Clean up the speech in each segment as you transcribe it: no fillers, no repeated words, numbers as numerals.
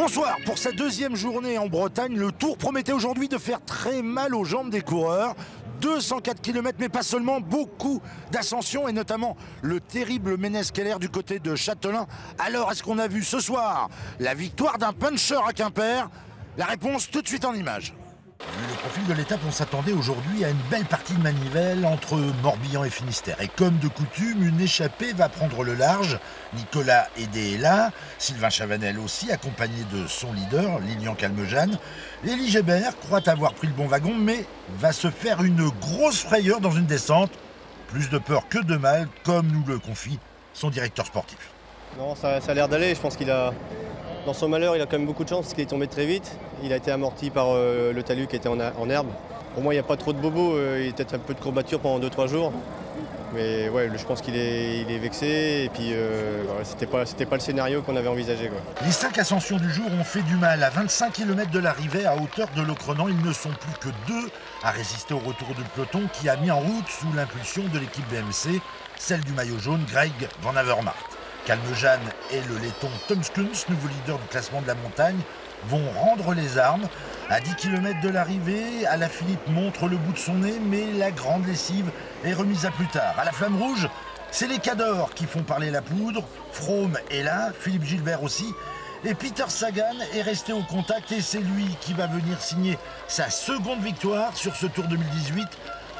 Bonsoir, pour cette deuxième journée en Bretagne, le Tour promettait aujourd'hui de faire très mal aux jambes des coureurs. 204 km, mais pas seulement, beaucoup d'ascensions et notamment le terrible Ménez-Keller du côté de Châtelain. Alors, est-ce qu'on a vu ce soir la victoire d'un puncher à Quimper? La réponse tout de suite en images. Vu le profil de l'étape, on s'attendait aujourd'hui à une belle partie de manivelle entre Morbihan et Finistère. Et comme de coutume, une échappée va prendre le large. Nicolas Hédé est là, Sylvain Chavanel aussi, accompagné de son leader, Lilian Calmejane. Élie Gébert croit avoir pris le bon wagon, mais va se faire une grosse frayeur dans une descente. Plus de peur que de mal, comme nous le confie son directeur sportif. Non, ça a l'air d'aller. Je pense qu'il a, dans son malheur, il a quand même beaucoup de chance parce qu'il est tombé très vite. Il a été amorti par le talus qui était en herbe. Pour moi, il n'y a pas trop de bobos. Il y a peut-être un peu de courbature pendant 2-3 jours. Mais ouais, je pense qu'il est vexé. Et puis, voilà, c'était pas le scénario qu'on avait envisagé, quoi. Les 5 ascensions du jour ont fait du mal. À 25 km de l'arrivée, à hauteur de Locronan, ils ne sont plus que 2 à résister au retour du peloton qui a mis en route, sous l'impulsion de l'équipe BMC, celle du maillot jaune, Greg Van Avermaet. Calmejane et le laiton Tom Skuns, nouveau leader du classement de la montagne, vont rendre les armes. À 10 km de l'arrivée, Alaphilippe montre le bout de son nez, mais la grande lessive est remise à plus tard. À la flamme rouge, c'est les Cadors qui font parler la poudre. Froome est là, Philippe Gilbert aussi. Et Peter Sagan est resté au contact et c'est lui qui va venir signer sa seconde victoire sur ce Tour 2018.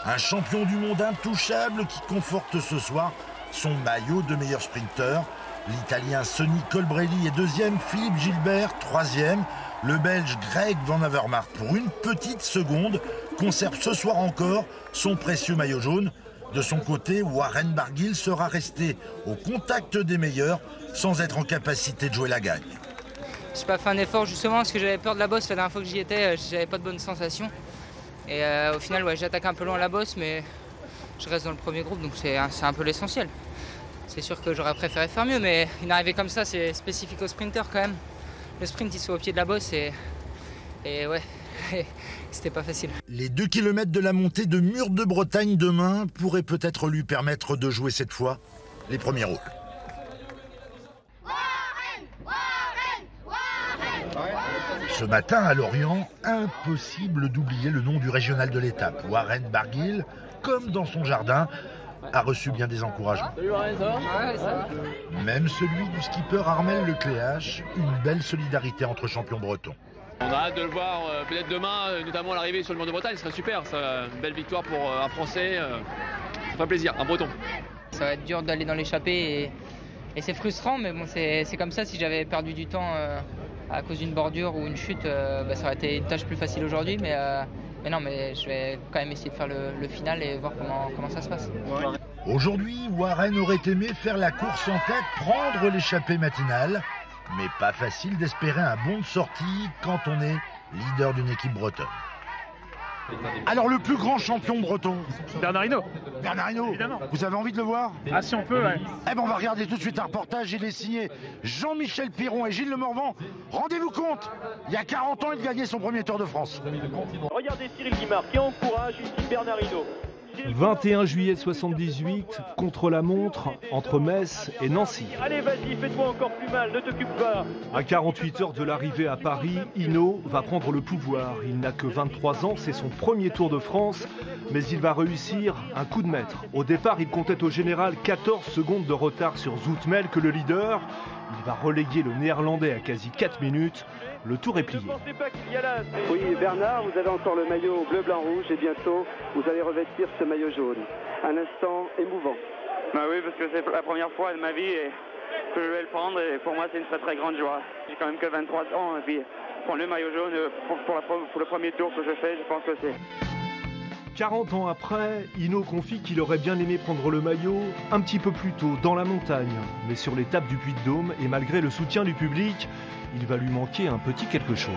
Un champion du monde intouchable qui conforte ce soir son maillot de meilleur sprinter. L'Italien Sonny Colbrelli est deuxième, Philippe Gilbert troisième. Le Belge Greg Van Avermaet, pour une petite seconde, conserve ce soir encore son précieux maillot jaune. De son côté, Warren Barguil sera resté au contact des meilleurs sans être en capacité de jouer la gagne. Je n'ai pas fait un effort justement parce que j'avais peur de la bosse. La dernière fois que j'y étais, j'avais pas de bonnes sensations. Et au final, ouais, j'attaque un peu loin la bosse, mais je reste dans le premier groupe, donc c'est un peu l'essentiel. C'est sûr que j'aurais préféré faire mieux, mais une arrivée comme ça, c'est spécifique au sprinter quand même. Le sprint, il se fait au pied de la bosse et ouais, c'était pas facile. Les 2 km de la montée de Mur de Bretagne demain pourraient peut-être lui permettre de jouer cette fois les premiers rôles. Ce matin à Lorient, impossible d'oublier le nom du régional de l'étape. Warren Barguil, comme dans son jardin, a reçu bien des encouragements. Salut Warren, ça va? Ouais, ça va. Même celui du skipper Armel Lecléache, une belle solidarité entre champions bretons. On a hâte de le voir peut-être demain, notamment à l'arrivée sur le Mur de Bretagne, ce serait super, une belle victoire pour un Français, ça fait plaisir, un Breton. Ça va être dur d'aller dans l'échappée et c'est frustrant, mais bon, c'est comme ça. Si j'avais perdu du temps à cause d'une bordure ou une chute, ça aurait été une tâche plus facile aujourd'hui, mais non, mais je vais quand même essayer de faire le final et voir comment ça se passe. Aujourd'hui, Warren aurait aimé faire la course en tête, prendre l'échappée matinale, mais pas facile d'espérer un bon de sortie quand on est leader d'une équipe bretonne. Alors le plus grand champion breton, Bernard Hinault. Bernard Hinault, Évidemment. Vous avez envie de le voir? Ah si on peut, ouais. Eh ben on va regarder tout de suite un reportage. Il est signé Jean-Michel Piron et Gilles Le Morvan. Rendez-vous compte, il y a 40 ans, il gagnait son premier Tour de France. Regardez Cyril Guimard qui encourage ici Bernard Hinault. 21 juillet 78, contre la montre, entre Metz et Nancy. Allez, vas-y, fais-toi encore plus mal, ne t'occupe pas. À 48 heures de l'arrivée à Paris, Hinault va prendre le pouvoir. Il n'a que 23 ans, c'est son premier Tour de France, mais il va réussir un coup de maître. Au départ, il comptait au général 14 secondes de retard sur Zoutmel que le leader. Il va reléguer le néerlandais à quasi 4 minutes. Le tour est plié. Ne pensez pas qu'il y a là. Oui, Bernard, vous avez encore le maillot bleu, blanc, rouge et bientôt vous allez revêtir ce maillot jaune. Un instant émouvant. Bah oui, parce que c'est la première fois de ma vie et que je vais le prendre et pour moi c'est une très très grande joie. J'ai quand même que 23 ans et puis prendre le maillot jaune pour le premier tour que je fais, je pense que c'est... 40 ans après, Hinault confie qu'il aurait bien aimé prendre le maillot un petit peu plus tôt, dans la montagne. Mais sur l'étape du Puy-de-Dôme, et malgré le soutien du public, il va lui manquer un petit quelque chose.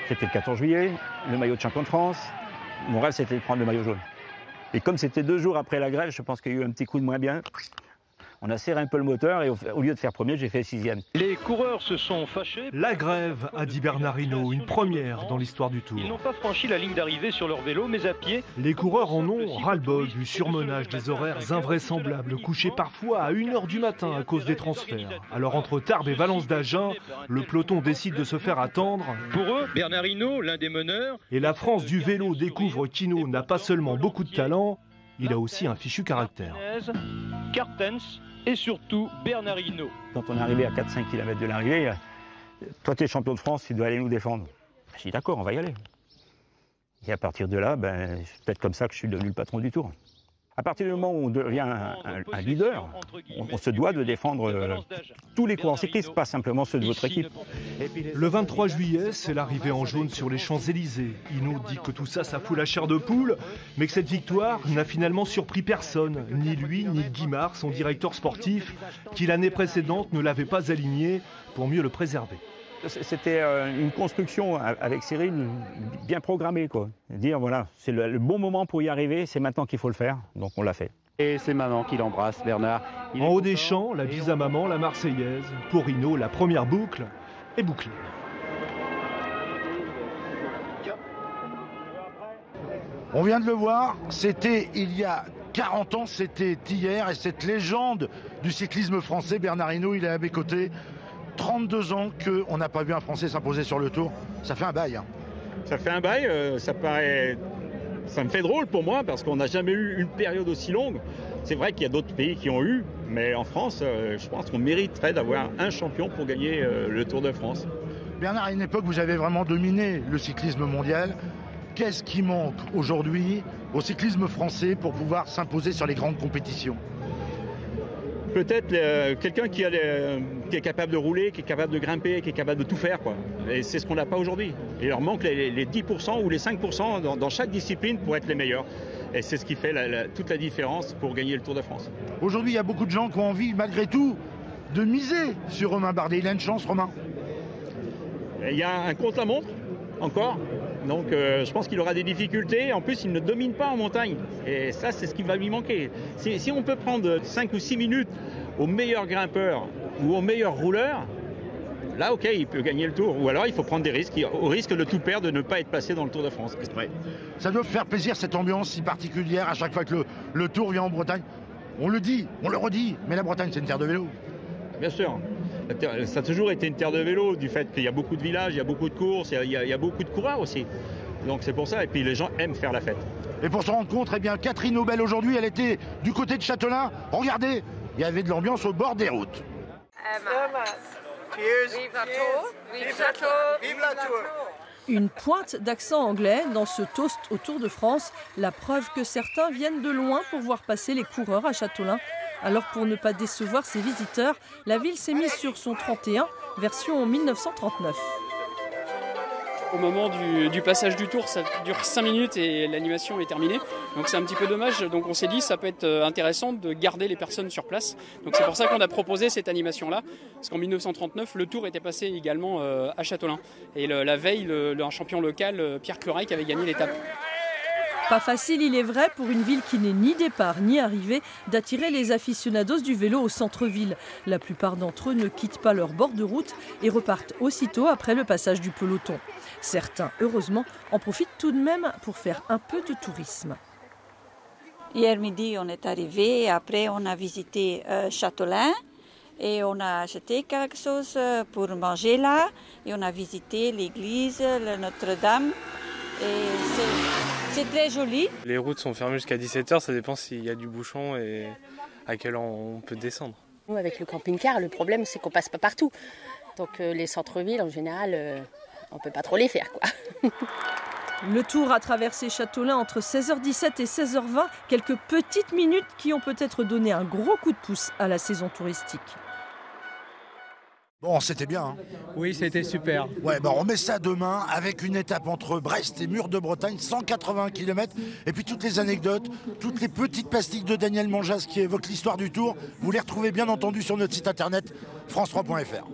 C'était le 14 juillet, le maillot de champion de France. Mon rêve, c'était de prendre le maillot jaune. Et comme c'était 2 jours après la grève, je pense qu'il y a eu un petit coup de moins bien. On a serré un peu le moteur et au lieu de faire premier, j'ai fait 6e. Les coureurs se sont fâchés. La grève, a dit Bernard Hinault, une première dans l'histoire du Tour. Ils n'ont pas franchi la ligne d'arrivée sur leur vélo, mais à pied. Les coureurs en ont ras-le-bol du surmenage des horaires invraisemblables, couchés parfois à 1h du matin à cause des transferts. Alors entre Tarbes et Valence d'Agen, le peloton décide de se faire attendre. Pour eux, Bernard Hinault, l'un des meneurs. Et la France du vélo découvre qu'Hinault n'a pas seulement beaucoup de talent, il a aussi un fichu caractère. Cartens et surtout Bernard Hinault. Quand on est arrivé à 4-5 km de l'arrivée, toi tu es champion de France, tu dois aller nous défendre. J'ai dit d'accord, on va y aller. Et à partir de là, c'est peut-être comme ça que je suis devenu le patron du Tour. À partir du moment où on devient un leader, on se doit de défendre tous les coureurs cyclistes, pas simplement ceux de votre équipe. Le 23 juillet, c'est l'arrivée en jaune sur les Champs-Élysées. Hinault dit que tout ça fout la chair de poule, mais que cette victoire n'a finalement surpris personne, ni lui, ni Guimard, son directeur sportif, qui l'année précédente ne l'avait pas aligné pour mieux le préserver. C'était une construction avec Cyril bien programmée, quoi. Dire voilà, c'est le bon moment pour y arriver, c'est maintenant qu'il faut le faire, donc on l'a fait. Et c'est maman qui l'embrasse, Bernard. En haut des champs, la bise à maman, la Marseillaise. Pour Hinault, la première boucle est bouclée. On vient de le voir, c'était il y a 40 ans, c'était hier, et cette légende du cyclisme français, Bernard Hinault, il est à mes côtés. 32 ans qu'on n'a pas vu un Français s'imposer sur le Tour. Ça fait un bail. Hein. Ça fait un bail, ça me fait drôle pour moi parce qu'on n'a jamais eu une période aussi longue. C'est vrai qu'il y a d'autres pays qui ont eu, mais en France, je pense qu'on mériterait d'avoir un champion pour gagner le Tour de France. Bernard, à une époque, vous avez vraiment dominé le cyclisme mondial. Qu'est-ce qui manque aujourd'hui au cyclisme français pour pouvoir s'imposer sur les grandes compétitions ? Peut-être quelqu'un qui est capable de rouler, qui est capable de grimper, qui est capable de tout faire, quoi. Et c'est ce qu'on n'a pas aujourd'hui. Il leur manque les 10% ou les 5% dans chaque discipline pour être les meilleurs. Et c'est ce qui fait toute la différence pour gagner le Tour de France. Aujourd'hui, il y a beaucoup de gens qui ont envie, malgré tout, de miser sur Romain Bardet. Il a une chance, Romain. Il y a un contre-la-montre, encore. Donc je pense qu'il aura des difficultés. En plus, il ne domine pas en montagne. Et ça, c'est ce qui va lui manquer. Si on peut prendre 5 ou 6 minutes au meilleur grimpeur ou au meilleur rouleur, là, ok, il peut gagner le Tour. Ou alors, il faut prendre des risques, au risque de tout perdre, de ne pas être placé dans le Tour de France. Ouais. Ça doit faire plaisir, cette ambiance si particulière à chaque fois que le Tour vient en Bretagne. On le dit, on le redit, mais la Bretagne, c'est une terre de vélo. Bien sûr. Ça a toujours été une terre de vélo, du fait qu'il y a beaucoup de villages, il y a beaucoup de courses, il y a beaucoup de coureurs aussi. Donc c'est pour ça, et puis les gens aiment faire la fête. Et pour se rendre compte, eh bien, Catherine Aubel aujourd'hui, elle était du côté de Châtelain. Regardez, il y avait de l'ambiance au bord des routes. Vive la Tour, vive la Tour, vive la Tour. Une pointe d'accent anglais dans ce toast au Tour de France, la preuve que certains viennent de loin pour voir passer les coureurs à Châtelain. Alors pour ne pas décevoir ses visiteurs, la ville s'est mise sur son 31, version 1939. Au moment du passage du tour, ça dure 5 minutes et l'animation est terminée. Donc c'est un petit peu dommage. Donc on s'est dit ça peut être intéressant de garder les personnes sur place. Donc c'est pour ça qu'on a proposé cette animation-là. Parce qu'en 1939, le tour était passé également à Châtelain. Et la veille, un champion local, Pierre Clurec, avait gagné l'étape. Pas facile, il est vrai, pour une ville qui n'est ni départ ni arrivée, d'attirer les aficionados du vélo au centre-ville. La plupart d'entre eux ne quittent pas leur bord de route et repartent aussitôt après le passage du peloton. Certains, heureusement, en profitent tout de même pour faire un peu de tourisme. Hier midi, on est arrivé et après on a visité Châtelain et on a acheté quelque chose pour manger là et on a visité l'église, Notre-Dame. Et c'est très joli. Les routes sont fermées jusqu'à 17h, ça dépend s'il y a du bouchon et à quelle heure on peut descendre. Nous, avec le camping-car, le problème c'est qu'on passe pas partout. Donc les centres-villes, en général, on peut pas trop les faire, quoi. Le Tour a traversé Châtelain entre 16h17 et 16h20, quelques petites minutes qui ont peut-être donné un gros coup de pouce à la saison touristique. Bon, c'était bien. Hein. Oui, c'était super. Ouais, on remet ça demain avec une étape entre Brest et Murs de Bretagne, 180 km. Et puis toutes les anecdotes, toutes les petites pastiques de Daniel Manjas qui évoquent l'histoire du Tour, vous les retrouvez bien entendu sur notre site internet france3.fr.